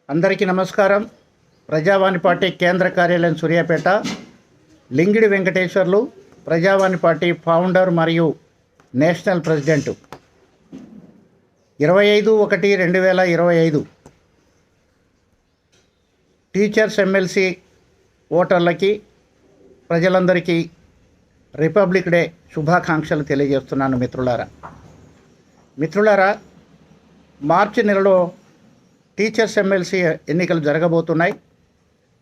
అందరికీ నమస్కారం. ప్రజావాణి పార్టీ కేంద్ర కార్యాలయం సూర్యాపేట. లింగిడి వెంకటేశ్వర్లు, ప్రజావాణి పార్టీ ఫౌండర్ మరియు నేషనల్ ప్రెసిడెంట్. 25/1/2025 టీచర్స్ ఎమ్మెల్సీ ఓటర్లకి, ప్రజలందరికీ రిపబ్లిక్ డే శుభాకాంక్షలు తెలియజేస్తున్నాను. మిత్రులారా, మార్చి నెలలో టీచర్స్ ఎమ్మెల్సీ ఎన్నికలు జరగబోతున్నాయి.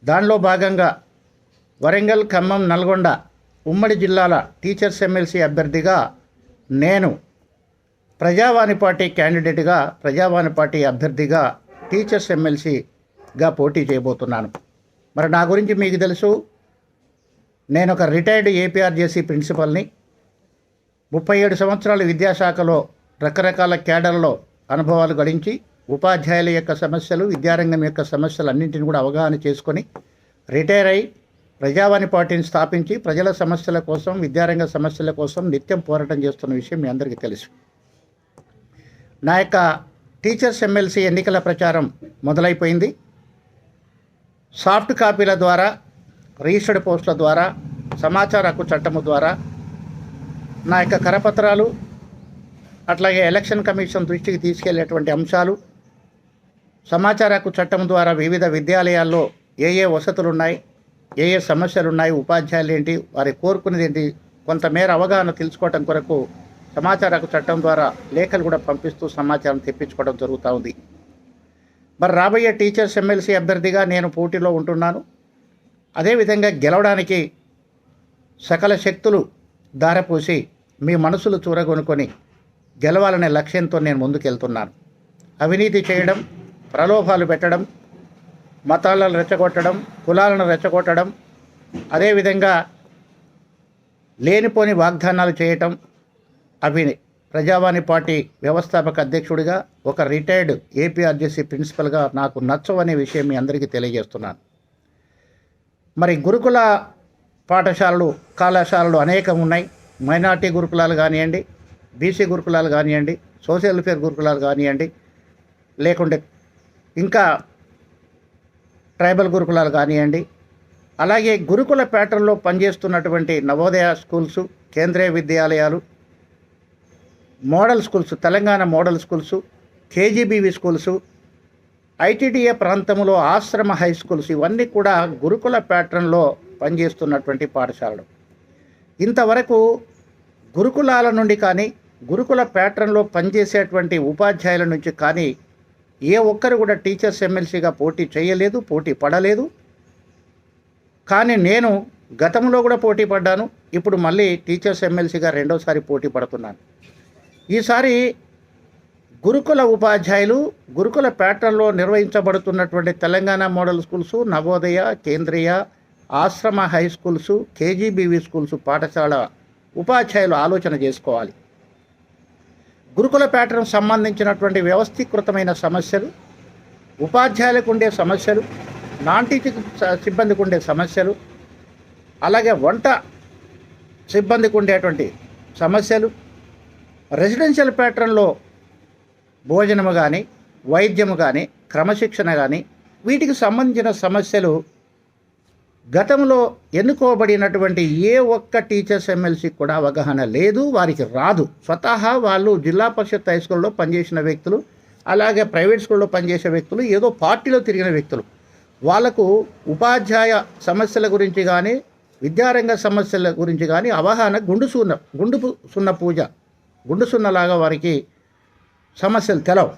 దానిలో భాగంగా వరంగల్, ఖమ్మం, నల్గొండ ఉమ్మడి జిల్లాల టీచర్స్ ఎమ్మెల్సీ అభ్యర్థిగా నేను ప్రజావాణి పార్టీ క్యాండిడేట్గా, ప్రజావాణి పార్టీ అభ్యర్థిగా టీచర్స్ ఎమ్మెల్సీగా పోటీ చేయబోతున్నాను. మరి నా గురించి మీకు తెలుసు. నేను ఒక రిటైర్డ్ ఏపీఆర్జేసీ ప్రిన్సిపల్ని. 37 సంవత్సరాలు విద్యాశాఖలో రకరకాల క్యాడర్లో అనుభవాలు గడించి ఉపాధ్యాయుల యొక్క సమస్యలు, విద్యారంగం యొక్క సమస్యలు అన్నింటిని కూడా అవగాహన చేసుకొని రిటైర్ అయి ప్రజావాణి పార్టీని స్థాపించి ప్రజల సమస్యల కోసం, విద్యారంగ సమస్యల కోసం నిత్యం పోరాటం చేస్తున్న విషయం మీ అందరికీ తెలుసు. నా యొక్క టీచర్స్ ఎమ్మెల్సీ ఎన్నికల ప్రచారం మొదలైపోయింది. సాఫ్ట్ కాపీల ద్వారా, రిజిస్టర్డ్ పోస్టుల ద్వారా, సమాచార హక్కు చట్టము ద్వారా నా యొక్క కరపత్రాలు, అట్లాగే ఎలక్షన్ కమిషన్ దృష్టికి తీసుకెళ్లేటువంటి అంశాలు, సమాచార హక్కు చట్టం ద్వారా వివిధ విద్యాలయాల్లో ఏ వసతులు ఉన్నాయి, ఏ సమస్యలు ఉన్నాయి, ఉపాధ్యాయులు ఏంటి, వారి కోరుకునేది ఏంటి, కొంతమేర అవగాహన తెలుసుకోవడం కొరకు సమాచార హక్కు చట్టం ద్వారా లేఖలు కూడా పంపిస్తూ సమాచారం తెప్పించుకోవడం జరుగుతూ ఉంది. మరి రాబోయే టీచర్స్ ఎమ్మెల్సీ అభ్యర్థిగా నేను పోటీలో ఉంటున్నాను. అదేవిధంగా గెలవడానికి సకల శక్తులు దారపోసి మీ మనసులు చూరగొనుకొని గెలవాలనే లక్ష్యంతో నేను ముందుకెళ్తున్నాను. అవినీతి చేయడం, ప్రలోభాలు పెట్టడం, మతాలను రెచ్చగొట్టడం, కులాలను రెచ్చగొట్టడం, అదేవిధంగా లేనిపోని వాగ్దానాలు చేయటం అవి ప్రజావాణి పార్టీ వ్యవస్థాపక అధ్యక్షుడిగా, ఒక రిటైర్డ్ ఏపీఆర్జేసీ ప్రిన్సిపల్గా నాకు నచ్చవనే విషయం మీ అందరికీ తెలియజేస్తున్నాను. మరి గురుకుల పాఠశాలలు, కళాశాలలు అనేకం ఉన్నాయి. మైనార్టీ గురుకులాలు కానివ్వండి, బీసీ గురుకులాలు కానివ్వండి, సోషల్ వెల్ఫేర్ గురుకులాలు కానివ్వండి, లేకుంటే ఇంకా ట్రైబల్ గురుకులాలు కానివ్వండి, అలాగే గురుకుల ప్యాటర్న్లో పనిచేస్తున్నటువంటి నవోదయ స్కూల్స్, కేంద్రీయ విద్యాలయాలు, model schools, Telangana model schools, KGBV schools, ITDA ప్రాంతంలో ఆశ్రమ హై స్కూల్స్, ఇవన్నీ కూడా గురుకుల ప్యాటర్న్లో పనిచేస్తున్నటువంటి పాఠశాలలు. ఇంతవరకు గురుకులాల నుండి కానీ, గురుకుల ప్యాటర్న్లో పనిచేసేటువంటి ఉపాధ్యాయుల నుంచి కానీ ఏ ఒక్కరు కూడా టీచర్స్ ఎమ్మెల్సీగా పోటీ చేయలేదు, పోటీ పడలేదు. కానీ నేను గతంలో కూడా పోటీ పడ్డాను. ఇప్పుడు మళ్ళీ టీచర్స్ ఎమ్మెల్సీగా రెండోసారి పోటీ పడుతున్నాను. ఈసారి గురుకుల ఉపాధ్యాయులు, గురుకుల ప్యాటర్న్లో నిర్వహించబడుతున్నటువంటి తెలంగాణ మోడల్ స్కూల్స్, నవోదయ, కేంద్రీయ, ఆశ్రమ హై స్కూల్స్, కేజీబీవీ స్కూల్స్ పాఠశాల ఉపాధ్యాయులు ఆలోచన చేసుకోవాలి. గురుకుల ప్యాటర్న్ సంబంధించినటువంటి వ్యవస్థీకృతమైన సమస్యలు, ఉపాధ్యాయులకు ఉండే సమస్యలు, నాన్ టీచింగ్ సిబ్బందికి ఉండే సమస్యలు, అలాగే వంట సిబ్బందికి ఉండేటువంటి సమస్యలు, రెసిడెన్షియల్ ప్యాటర్న్లో భోజనము కానీ, వైద్యము కానీ, క్రమశిక్షణ కానీ, వీటికి సంబంధించిన సమస్యలు గతంలో ఎన్నుకోబడినటువంటి ఏ ఒక్క టీచర్స్ ఎమ్మెల్సీకి కూడా అవగాహన లేదు, వారికి రాదు. స్వతహా వాళ్ళు జిల్లా పరిషత్ హై స్కూల్లో పనిచేసిన వ్యక్తులు, అలాగే ప్రైవేట్ స్కూల్లో పనిచేసే వ్యక్తులు, ఏదో పార్టీలో తిరిగిన వ్యక్తులు. వాళ్లకు ఉపాధ్యాయ సమస్యల గురించి కానీ, విద్యారంగ సమస్యల గురించి కానీ అవగాహన గుండు సున్నలాగా వారికి సమస్యలు తెలవు.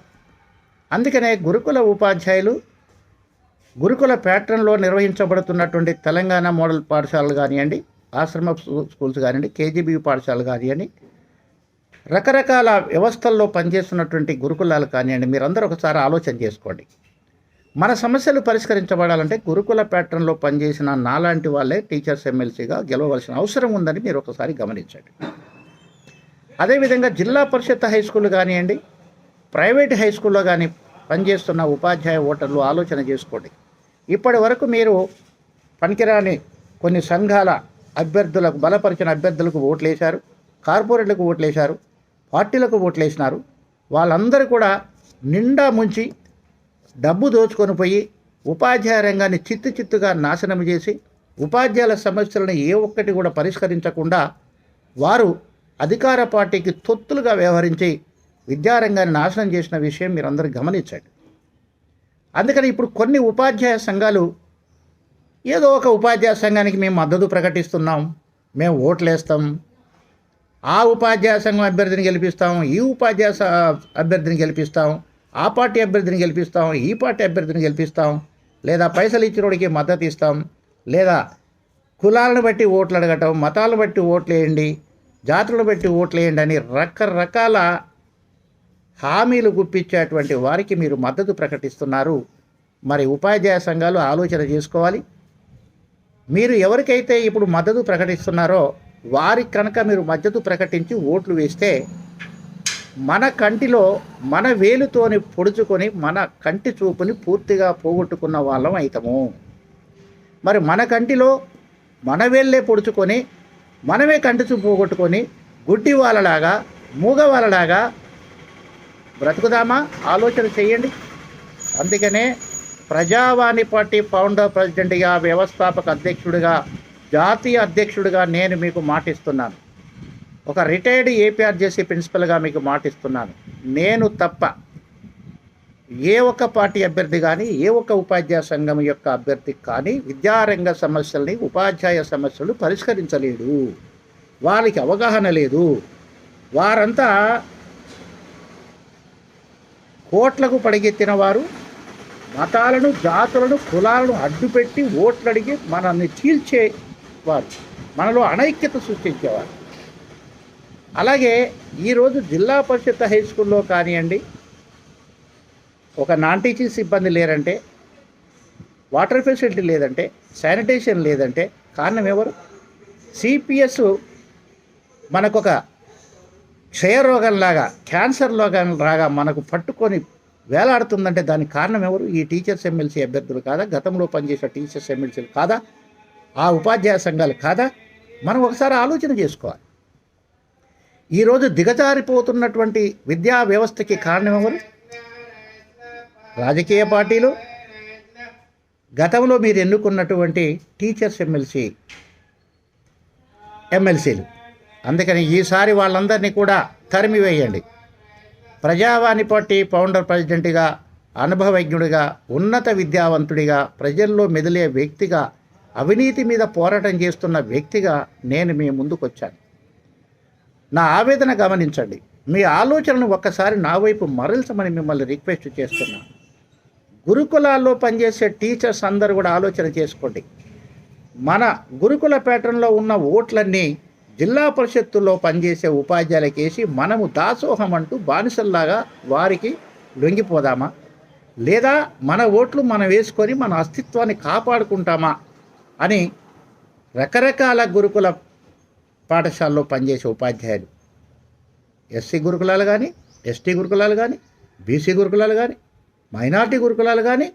అందుకనే గురుకుల ఉపాధ్యాయులు, గురుకుల ప్యాటర్న్లో నిర్వహించబడుతున్నటువంటి తెలంగాణ మోడల్ పాఠశాలలు కానివ్వండి, ఆశ్రమ స్కూల్స్ కానివ్వండి, కేజీబీ పాఠశాలలు కానివ్వండి, రకరకాల వ్యవస్థల్లో పనిచేస్తున్నటువంటి గురుకులాలు కానివ్వండి, మీరందరూ ఒకసారి ఆలోచన చేసుకోండి. మన సమస్యలు పరిష్కరించబడాలంటే గురుకుల ప్యాటర్న్లో పనిచేసిన నాలాంటి వాళ్ళే టీచర్స్ ఎమ్మెల్సీగా గెలవవలసిన అవసరం ఉందని మీరు ఒకసారి గమనించండి. అదేవిధంగా జిల్లా పరిషత్ హై స్కూల్ కానివ్వండి, ప్రైవేట్ హై స్కూల్లో కానీ పనిచేస్తున్న ఉపాధ్యాయ ఓటర్లు ఆలోచన చేసుకోండి. ఇప్పటి వరకు మీరు పనికిరాని కొన్ని సంఘాల అభ్యర్థులకు, బలపరిచిన అభ్యర్థులకు ఓట్లేశారు, కార్పొరేట్లకు ఓట్లేశారు, పార్టీలకు ఓట్లేసినారు. వాళ్ళందరూ కూడా నిండా ముంచి డబ్బు దోచుకొని పోయి ఉపాధ్యాయ రంగాన్ని చిత్తుగా నాశనం చేసి ఉపాధ్యాయుల సమస్యలను ఏ ఒక్కటి కూడా పరిష్కరించకుండా వారు అధికార పార్టీకి తొత్తులుగా వ్యవహరించి విద్యారంగాన్ని నాశనం చేసిన విషయం మీరందరూ గమనించండి. అందుకని ఇప్పుడు కొన్ని ఉపాధ్యాయ సంఘాలు ఏదో ఒక ఉపాధ్యాయ సంఘానికి మేము మద్దతు ప్రకటిస్తున్నాం, మేము ఓట్లేస్తాం, ఆ ఉపాధ్యాయ సంఘం అభ్యర్థిని గెలిపిస్తాం, ఈ ఉపాధ్యాయ అభ్యర్థిని గెలిపిస్తాం, ఆ పార్టీ అభ్యర్థిని గెలిపిస్తాం, ఈ పార్టీ అభ్యర్థిని గెలిపిస్తాం, లేదా పైసలు ఇచ్చినోడికి మద్దతు ఇస్తాం, లేదా కులాలను బట్టి ఓట్లు అడగటం, మతాలను బట్టి ఓట్లు వేయండి, జాతులను బట్టి ఓట్లు వేయండి అని రకరకాల హామీలు గుప్పించేటువంటి వారికి మీరు మద్దతు ప్రకటిస్తున్నారు. మరి ఉపాధ్యాయ సంఘాలు ఆలోచన చేసుకోవాలి. మీరు ఎవరికైతే ఇప్పుడు మద్దతు ప్రకటిస్తున్నారో వారికి కనుక మీరు మద్దతు ప్రకటించి ఓట్లు వేస్తే మన కంటిలో మన వేలుతోని పొడుచుకొని మన కంటి చూపుని పూర్తిగా పోగొట్టుకున్న వాళ్ళం అవుతాము. మరి మన కంటిలో మన వేళ్ళే పొడుచుకొని మనమే కంటి చూపు పోగొట్టుకొని గుడ్డి వాళ్ళలాగా మూగ వాళ్ళలాగా బ్రతుకుదామా? ఆలోచన చేయండి. అందుకనే ప్రజావాణి పార్టీ ఫౌండర్ ప్రెసిడెంట్గా, వ్యవస్థాపక అధ్యక్షుడిగా, జాతీయ అధ్యక్షుడిగా నేను మీకు మాటిస్తున్నాను. ఒక రిటైర్డ్ ఏపీఆర్జేసీ ప్రిన్సిపల్గా మీకు మాటిస్తున్నాను. నేను తప్ప ఏ ఒక్క పార్టీ అభ్యర్థి కానీ, ఏ ఒక్క ఉపాధ్యాయ సంఘం యొక్క అభ్యర్థి కానీ విద్యారంగ సమస్యల్ని, ఉపాధ్యాయ సమస్యలు పరిష్కరించలేడు. వారికి అవగాహన లేదు. వారంతా కోట్లకు పడిగెత్తిన వారు మతాలను, జాతులను, కులాలను అడ్డుపెట్టి ఓట్లు అడిగి మనల్ని చీల్చేవారు, మనలో అనైక్యత సృష్టించేవారు. అలాగే ఈరోజు జిల్లా పరిషత్ హై స్కూల్లో కానివ్వండి, ఒక నాన్ టీచింగ్ సిబ్బంది లేరంటే, వాటర్ ఫెసిలిటీ లేదంటే, శానిటేషన్ లేదంటే కారణం ఎవరు? సిపిఎస్ మనకొక క్షయరోగంలాగా, క్యాన్సర్ రోగంలాగా మనకు పట్టుకొని వేలాడుతుందంటే దానికి కారణం ఎవరు? ఈ టీచర్స్ ఎమ్మెల్సీ అభ్యర్థులు కాదా? గతంలో పనిచేసే టీచర్స్ ఎమ్మెల్సీలు కాదా? ఆ ఉపాధ్యాయ సంఘాలు కాదా? మనం ఒకసారి ఆలోచన చేసుకోవాలి. ఈరోజు దిగజారిపోతున్నటువంటి విద్యా వ్యవస్థకి కారణం ఎవరు? రాజకీయ పార్టీలు, గతంలో మీరు ఎన్నుకున్నటువంటి టీచర్స్ ఎమ్మెల్సీలు. అందుకని ఈసారి వాళ్ళందరినీ కూడా తరిమివేయండి. ప్రజావాణి పార్టీ ఫౌండర్ ప్రెసిడెంట్గా, అనుభవజ్ఞుడిగా, ఉన్నత విద్యావంతుడిగా, ప్రజల్లో మెదిలే వ్యక్తిగా, అవినీతి మీద పోరాటం చేస్తున్న వ్యక్తిగా నేను మీ ముందుకు వచ్చాను. నా ఆవేదన గమనించండి. మీ ఆలోచనను ఒక్కసారి నా వైపు మరల్చమని మిమ్మల్ని రిక్వెస్ట్ చేస్తున్నా. గురుకులాల్లో పనిచేసే టీచర్స్ అందరూ కూడా ఆలోచన చేసుకోండి. మన గురుకుల ప్యాటర్న్లో ఉన్న ఓట్లన్నీ జిల్లా పరిషత్తుల్లో పనిచేసే ఉపాధ్యాయులకు వేసి మనము దాసోహం అంటూ బానిసల్లాగా వారికి లొంగిపోదామా? లేదా మన ఓట్లు మనం వేసుకొని మన అస్తిత్వాన్ని కాపాడుకుంటామా అని రకరకాల గురుకుల పాఠశాలలో పనిచేసే ఉపాధ్యాయులు, ఎస్సీ గురుకులాలు కానీ, ఎస్టీ గురుకులాలు కానీ, బీసీ గురుకులాలు కానీ, మైనార్టీ గురుకులాలు కానీ,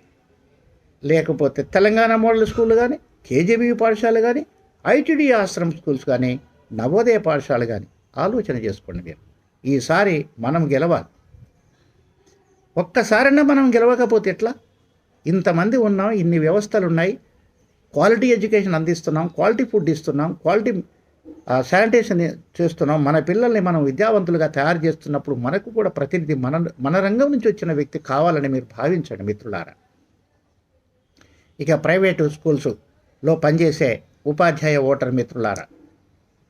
లేకపోతే తెలంగాణ మోడల్ స్కూళ్ళు కానీ, కేజీబీ పాఠశాలలు కానీ, ఐటీడీ ఆశ్రమ్ స్కూల్స్ కానీ, నవోదయ పాఠశాల కానీ ఆలోచన చేసుకోండి. మీరు ఈసారి మనం గెలవాలి. ఒక్కసారైనా మనం గెలవకపోతే ఎట్లా? ఇంతమంది ఉన్నాం, ఇన్ని వ్యవస్థలు ఉన్నాయి, క్వాలిటీ ఎడ్యుకేషన్ అందిస్తున్నాం, క్వాలిటీ ఫుడ్ ఇస్తున్నాం, క్వాలిటీ శానిటేషన్ చేస్తున్నాం. మన పిల్లల్ని మనం విద్యావంతులుగా తయారు చేస్తున్నప్పుడు మనకు కూడా ప్రతినిధి మన రంగం నుంచి వచ్చిన వ్యక్తి కావాలని మీరు భావించండి మిత్రులారా. ఇక ప్రైవేటు స్కూల్స్లో పనిచేసే ఉపాధ్యాయ ఓటర్ మిత్రులారా,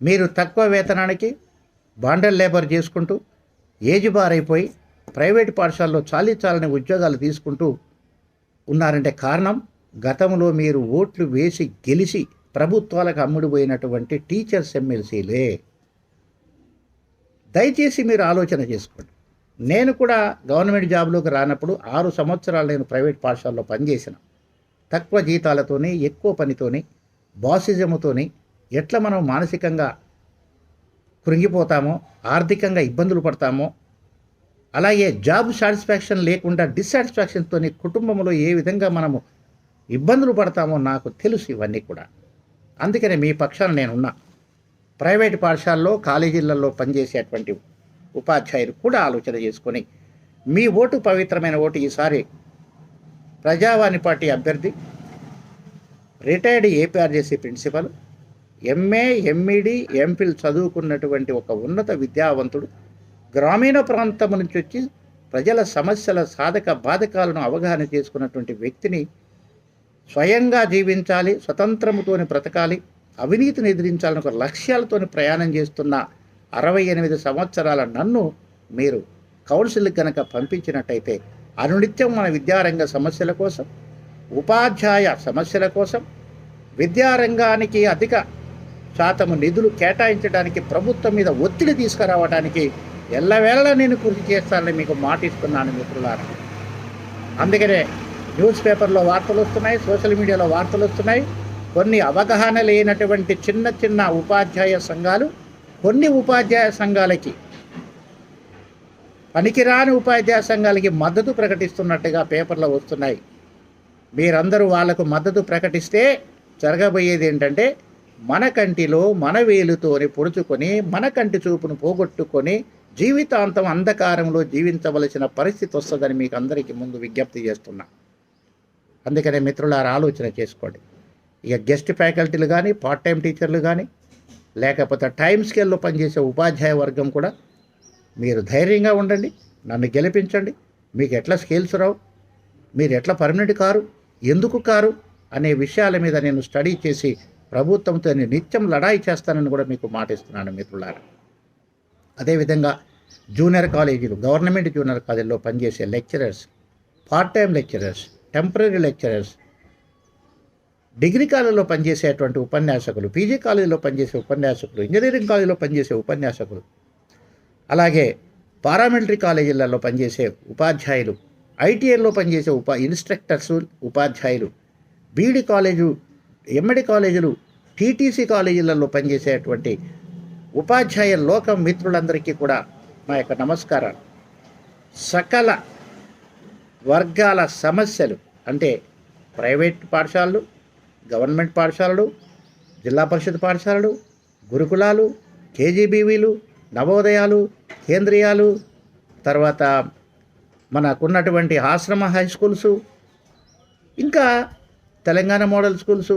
మీరు తక్కువ వేతనానికి బాండల్ లేబర్ చేసుకుంటూ ఏజ్ బార్ అయిపోయి ప్రైవేటు పాఠశాలలో చాలని ఉద్యోగాలు తీసుకుంటూ ఉన్నారంటే కారణం గతంలో మీరు ఓట్లు వేసి గెలిచి ప్రభుత్వాలకు అమ్ముడుపోయినటువంటి టీచర్స్ ఎమ్మెల్సీలే. దయచేసి మీరు ఆలోచన చేసుకోండి. నేను కూడా గవర్నమెంట్ జాబ్లోకి రానప్పుడు 6 సంవత్సరాలు నేను ప్రైవేట్ పాఠశాలలో పనిచేసిన. తక్కువ జీతాలతోని, ఎక్కువ పనితోని, బాసిజముతోని ఎట్లా మనం మానసికంగా కృంగిపోతామో, ఆర్థికంగా ఇబ్బందులు పడతామో, అలాగే జాబ్ సాటిస్ఫాక్షన్ లేకుండా డిస్సాటిస్ఫాక్షన్తో కుటుంబంలో ఏ విధంగా మనము ఇబ్బందులు పడతామో నాకు తెలుసు ఇవన్నీ కూడా. అందుకనే మీ పక్షాన నేనున్నా. ప్రైవేటు పాఠశాలలో, కాలేజీలలో పనిచేసేటువంటి ఉపాధ్యాయులు కూడా ఆలోచన చేసుకొని మీ ఓటు పవిత్రమైన ఓటు ఈసారి ప్రజావాణి పార్టీ అభ్యర్థి, retired APRJC principal, MA, MEd, MPhil చదువుకున్నటువంటి ఒక ఉన్నత విద్యావంతుడు, గ్రామీణ ప్రాంతం నుంచి వచ్చి ప్రజల సమస్యల సాధక బాధకాలను అవగాహన చేసుకున్నటువంటి వ్యక్తిని స్వయంగా జీవించాలి, స్వతంత్రముతోని బ్రతకాలి, అవినీతిని ఎదిరించాలని ఒక లక్ష్యాలతోని ప్రయాణం చేస్తున్న 68 సంవత్సరాల నన్ను మీరు కౌన్సిల్కి కనుక పంపించినట్టయితే అనునిత్యం మన విద్యారంగ సమస్యల కోసం, ఉపాధ్యాయ సమస్యల కోసం, విద్యారంగానికి అధిక శాతము నిధులు కేటాయించడానికి, ప్రభుత్వం మీద ఒత్తిడి తీసుకురావడానికి ఎల్లవేళ నేను కృషి చేస్తానని మీకు మాటిస్తున్నాను మిత్రులారా. అందుకనే న్యూస్ పేపర్లో వార్తలు వస్తున్నాయి, సోషల్ మీడియాలో వార్తలు వస్తున్నాయి. కొన్ని అవగాహన లేనటువంటి చిన్న చిన్న ఉపాధ్యాయ సంఘాలు కొన్ని ఉపాధ్యాయ సంఘాలకి, పనికిరాని ఉపాధ్యాయ సంఘాలకి మద్దతు ప్రకటిస్తున్నట్టుగా పేపర్లో వస్తున్నాయి. మీరందరూ వాళ్లకు మద్దతు ప్రకటిస్తే జరగబోయేది ఏంటంటే మన కంటిలో మన వేలుతోని పొడుచుకొని మన కంటి చూపును పోగొట్టుకొని జీవితాంతం అంధకారంలో జీవించవలసిన పరిస్థితి వస్తుందని మీకు అందరికీ ముందు విజ్ఞప్తి చేస్తున్నా. అందుకనే మిత్రులారా ఆలోచన చేసుకోండి. ఇక గెస్ట్ ఫ్యాకల్టీలు కానీ, పార్ట్ టైం టీచర్లు కానీ, లేకపోతే టైం స్కేల్లో పనిచేసే ఉపాధ్యాయ వర్గం కూడా మీరు ధైర్యంగా ఉండండి, నన్ను గెలిపించండి. మీకు ఎట్లా స్కేల్స్ రావు, మీరు ఎట్లా పర్మనెంట్ కారు, ఎందుకు కారు అనే విషయాల మీద నేను స్టడీ చేసి ప్రభుత్వంతో నిత్యం లడాయి చేస్తానని కూడా మీకు మాటిస్తున్నాను మిత్రులారా. అదేవిధంగా జూనియర్ కాలేజీలు, గవర్నమెంట్ జూనియర్ కాలేజీలో పనిచేసే lecturers, part time lecturers, temporary lecturers, degree కాలేజీలో పనిచేసేటువంటి ఉపన్యాసకులు, పీజీ కాలేజీలో పనిచేసే ఉపన్యాసకులు, ఇంజనీరింగ్ కాలేజీలో పనిచేసే ఉపన్యాసకులు, అలాగే పారామిలిటరీ కాలేజీలలో పనిచేసే ఉపాధ్యాయులు, ఐటీఐలో పనిచేసే ఇన్స్ట్రక్టర్స్ ఉపాధ్యాయులు, బీఈడి కాలేజు, ఎంఈడి కాలేజీలు, టీటీసీ కాలేజీలలో పనిచేసేటువంటి ఉపాధ్యాయ లోకం మిత్రులందరికీ కూడా నా యొక్క నమస్కారాలు. సకల వర్గాల సమస్యలు అంటే ప్రైవేట్ పాఠశాలలు, గవర్నమెంట్ పాఠశాలలు, జిల్లా పరిషత్ పాఠశాలలు, గురుకులాలు, కేజీబీవీలు, నవోదయాలు, కేంద్రీయాలు, తర్వాత మనకున్నటువంటి ఆశ్రమ హై స్కూల్సు, ఇంకా తెలంగాణ మోడల్ స్కూల్సు,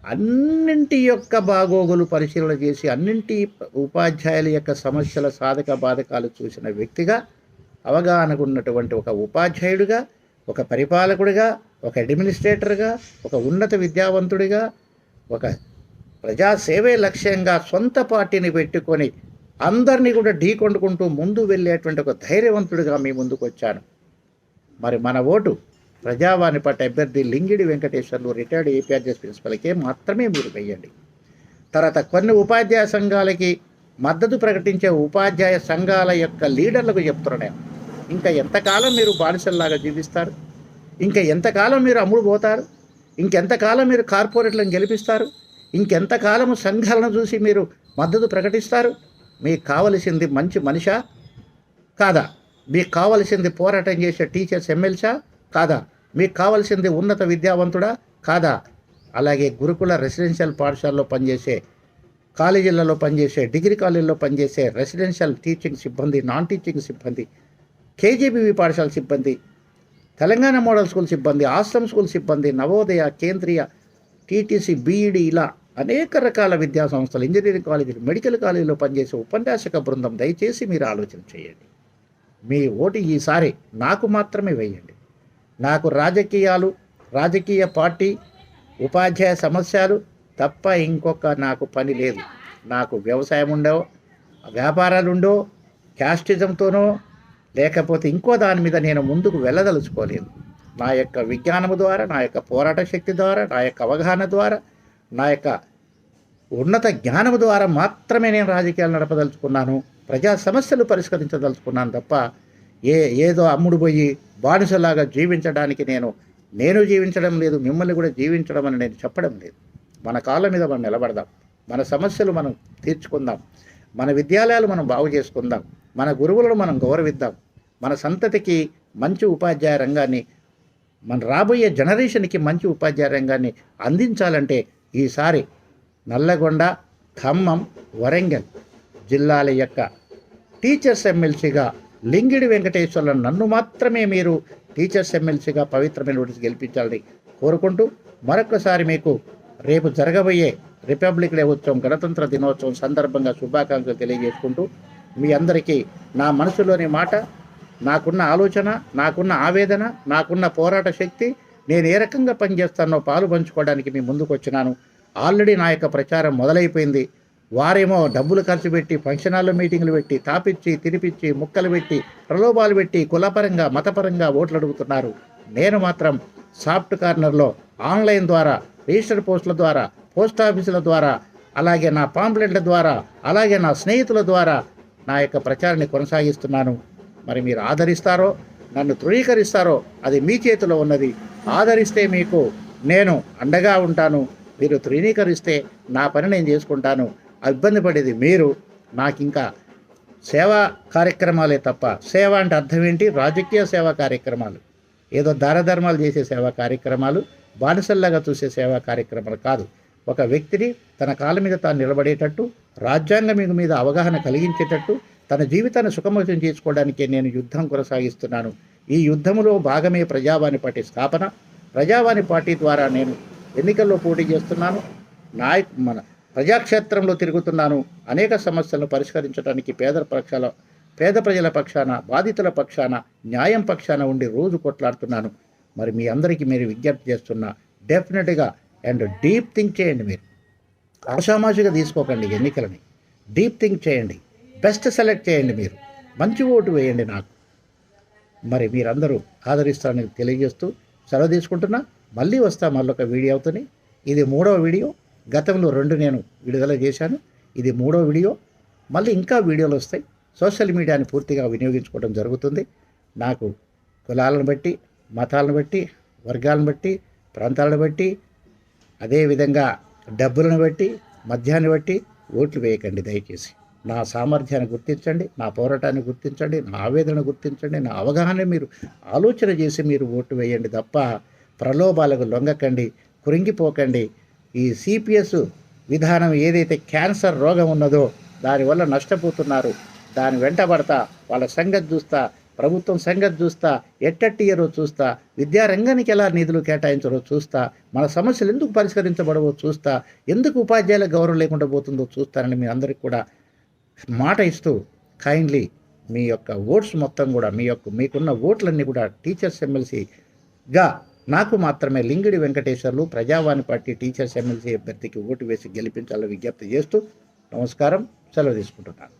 అన్నింటి యొక్క బాగోగులు పరిశీలన చేసి అన్నింటి ఉపాధ్యాయుల యొక్క సమస్యల సాధక బాధకాలు చూసిన వ్యక్తిగా, అవగాహనకు ఉన్నటువంటి ఒక ఉపాధ్యాయుడిగా, ఒక పరిపాలకుడిగా, ఒక అడ్మినిస్ట్రేటర్గా, ఒక ఉన్నత విద్యావంతుడిగా, ఒక ప్రజాసేవే లక్ష్యంగా సొంత పార్టీని పెట్టుకొని అందరినీ కూడా ఢీకొండుకుంటూ ముందు వెళ్ళేటువంటి ఒక ధైర్యవంతుడిగా మీ ముందుకు వచ్చాను. మరి మన ఓటు ప్రజావాణి పార్టీ అభ్యర్థి లింగిడి వెంకటేశ్వర్లు, రిటైర్డ్ ఏపీఆర్జేసీ ప్రిన్సిపల్కే మాత్రమే మీరు వేయండి. తర్వాత కొన్ని ఉపాధ్యాయ సంఘాలకి మద్దతు ప్రకటించే ఉపాధ్యాయ సంఘాల యొక్క లీడర్లకు చెప్తున్నాను, ఇంకా ఎంతకాలం మీరు బానిసల్లాగా జీవిస్తారు, ఇంకా ఎంతకాలం మీరు అమ్ముడు పోతారు, ఇంకెంతకాలం మీరు కార్పొరేట్లను గెలిపిస్తారు, ఇంకెంతకాలం సంఘాలను చూసి మీరు మద్దతు ప్రకటిస్తారు. మీకు కావలసింది మంచి మనిషా కాదా? మీకు కావలసింది పోరాటం చేసే టీచర్స్ ఎమ్మెల్సా కాదా? మీకు కావలసింది ఉన్నత విద్యావంతుడా కాదా? అలాగే గురుకుల రెసిడెన్షియల్ పాఠశాలలో పనిచేసే, కాలేజీలలో పనిచేసే, డిగ్రీ కాలేజీలో పనిచేసే రెసిడెన్షియల్ టీచింగ్ సిబ్బంది, నాన్ టీచింగ్ సిబ్బంది, కేజీబీవీ పాఠశాల సిబ్బంది, తెలంగాణ మోడల్ స్కూల్ సిబ్బంది, ఆశ్రమ్ స్కూల్ సిబ్బంది, నవోదయ, కేంద్రీయ, టీటీసీ, బీఈడి, ఇలా అనేక రకాల విద్యా సంస్థలు, ఇంజనీరింగ్ కాలేజీలు, మెడికల్ కాలేజీలో పనిచేసే ఉపన్యాసక బృందం, దయచేసి మీరు ఆలోచన చేయండి. మీ ఓటు ఈసారి నాకు మాత్రమే వేయండి. నాకు రాజకీయాలు, రాజకీయ పార్టీ, ఉపాధ్యాయ సమస్యలు తప్ప ఇంకొక నాకు పని లేదు. నాకు వ్యవసాయం ఉండవు, వ్యాపారాలు ఉండవు, క్యాస్టిజంతోనో లేకపోతే ఇంకో దాని మీద నేను ముందుకు వెళ్ళదలుచుకోలేదు. నా యొక్క విజ్ఞానము ద్వారా, నా యొక్క పోరాట శక్తి ద్వారా, నా యొక్క అవగాహన ద్వారా, నా యొక్క ఉన్నత జ్ఞానము ద్వారా మాత్రమే నేను రాజకీయాలు నడపదలుచుకున్నాను, ప్రజా సమస్యలు పరిష్కరించదలుచుకున్నాను తప్ప ఏదో అమ్ముడు పోయి బానిసలాగా జీవించడానికి నేను జీవించడం లేదు, మిమ్మల్ని కూడా జీవించడం అని నేను చెప్పడం లేదు. మన కాళ్ళ మీద మనం నిలబడదాం, మన సమస్యలు మనం తీర్చుకుందాం, మన విద్యాలయాలు మనం బాగు చేసుకుందాం, మన గురువులను మనం గౌరవిద్దాం, మన సంతతికి మంచి ఉపాధ్యాయ రంగాన్ని, మన రాబోయే జనరేషన్కి మంచి ఉపాధ్యాయ రంగాన్ని అందించాలంటే ఈసారి నల్లగొండ, ఖమ్మం, వరంగల్ జిల్లాల యొక్క టీచర్స్ ఎమ్మెల్సీగా లింగిడి వెంకటేశ్వర్లను నన్ను మాత్రమే మీరు టీచర్స్ ఎమ్మెల్సీగా పవిత్రమైన ఓటు గెలిపించాలని కోరుకుంటూ మరొకసారి మీకు రేపు జరగబోయే రిపబ్లిక్ డే ఉత్సవం గణతంత్ర దినోత్సవం సందర్భంగా శుభాకాంక్షలు తెలియజేసుకుంటూ మీ అందరికీ నా మనసులోని మాట, నాకున్న ఆలోచన, నాకున్న ఆవేదన, నాకున్న పోరాట శక్తి, నేను ఏ రకంగా పనిచేస్తానో పాలు పంచుకోవడానికి మీ ముందుకు వచ్చినాను. ఆల్రెడీ నా యొక్క ప్రచారం మొదలైపోయింది. వారేమో డబ్బులు ఖర్చు పెట్టి ఫంక్షన్ హాల్లో మీటింగ్లు పెట్టి తాపిచ్చి తినిపించి ముక్కలు పెట్టి ప్రలోభాలు పెట్టి కులపరంగా మతపరంగా ఓట్లు అడుగుతున్నారు. నేను మాత్రం సాఫ్ట్ కార్నర్లో ఆన్లైన్ ద్వారా, రిజిస్టర్ పోస్టుల ద్వారా, పోస్ట్ ఆఫీసుల ద్వారా, అలాగే నా పాంప్లెట్ల ద్వారా, అలాగే నా స్నేహితుల ద్వారా నా యొక్క ప్రచారాన్ని కొనసాగిస్తున్నాను. మరి మీరు ఆదరిస్తారో నన్ను ధృవీకరిస్తారో అది మీ చేతిలో ఉన్నది. ఆదరిస్తే మీకు నేను అండగా ఉంటాను, మీరు తృణీకరిస్తే నా పని నేను చేసుకుంటాను. ఇబ్బంది పడేది మీరు. నాకు ఇంకా సేవా కార్యక్రమాలే తప్ప, సేవ అంటే అర్థం ఏంటి? రాజకీయ సేవా కార్యక్రమాలు, ఏదో దానధర్మాలు చేసే సేవా కార్యక్రమాలు, బానిసల్లాగా చూసే సేవా కార్యక్రమాలు కాదు. ఒక వ్యక్తిని తన కాళ్ళ మీద తాను నిలబడేటట్టు, రాజ్యాంగం మీద అవగాహన కలిగించేటట్టు, తన జీవితాన్ని సుఖమతం చేసుకోవడానికే నేను యుద్ధం కొనసాగిస్తున్నాను. ఈ యుద్ధంలో భాగమే ప్రజావాణి పార్టీ స్థాపన. ప్రజావాణి పార్టీ ద్వారా నేను ఎన్నికల్లో పోటీ చేస్తున్నాను. మన ప్రజాక్షేత్రంలో తిరుగుతున్నాను. అనేక సమస్యలను పరిష్కరించడానికి పేద ప్రజల పక్షాన, బాధితుల పక్షాన, న్యాయం పక్షాన ఉండి రోజు కొట్లాడుతున్నాను. మరి మీ అందరికీ మీరు విజ్ఞప్తి చేస్తున్నా, డెఫినెట్గా అండ్ డీప్ థింక్ చేయండి. మీరు ఆషామాషిగా తీసుకోకండి ఎన్నికలని. డీప్ థింక్ చేయండి, బెస్ట్ సెలెక్ట్ చేయండి, మీరు మంచి ఓటు వేయండి నాకు. మరి మీరందరూ ఆదరిస్తారని తెలియజేస్తూ సెలవు తీసుకుంటున్నా. మళ్ళీ వస్తా మళ్ళొక వీడియోతోని. ఇది 3వ వీడియో. గతంలో 2 నేను విడుదల చేశాను. ఇది 3వ వీడియో. మళ్ళీ ఇంకా వీడియోలు వస్తాయి. సోషల్ మీడియాని పూర్తిగా వినియోగించుకోవడం జరుగుతుంది. నాకు కులాలను బట్టి, మతాలను బట్టి, వర్గాలను బట్టి, ప్రాంతాలను బట్టి, అదేవిధంగా డబ్బులను బట్టి, మద్యాన్ని బట్టి ఓట్లు వేయకండి దయచేసి. నా సామర్థ్యాన్ని గుర్తించండి, నా పోరాటాన్ని గుర్తించండి, నా ఆవేదన గుర్తించండి, నా అవగాహన మీరు ఆలోచన చేసి మీరు ఓటు వేయండి తప్ప ప్రలోభాలకు లొంగకండి, కురింగిపోకండి. ఈ సిపిఎస్ విధానం ఏదైతే క్యాన్సర్ రోగం ఉన్నదో దానివల్ల నష్టపోతున్నారు. దాని వెంటబడతా వాళ్ళ సంగతి చూస్తా, ప్రభుత్వం సంగతి చూస్తా, ఎట్టట్టియరో చూస్తా, విద్యారంగానికి ఎలా నిధులు కేటాయించరో చూస్తా, మన సమస్యలు ఎందుకు పరిష్కరించబడవో చూస్తా, ఎందుకు ఉపాధ్యాయుల గౌరవం లేకుండా పోతుందో చూస్తానని మీ అందరికీ కూడా మాట ఇస్తూ కైండ్లీ మీ యొక్క ఓట్స్ మొత్తం కూడా మీకున్న ఓట్లన్నీ కూడా టీచర్స్ ఎమ్మెల్సీగా నాకు మాత్రమే లింగిడి వెంకటేశ్వర్లు ప్రజావాణి పార్టీ టీచర్స్ ఎమ్మెల్సీ అభ్యర్థికి ఓటు వేసి గెలిపించాలని విజ్ఞప్తి చేస్తూ నమస్కారం, సెలవు తీసుకుంటున్నాను.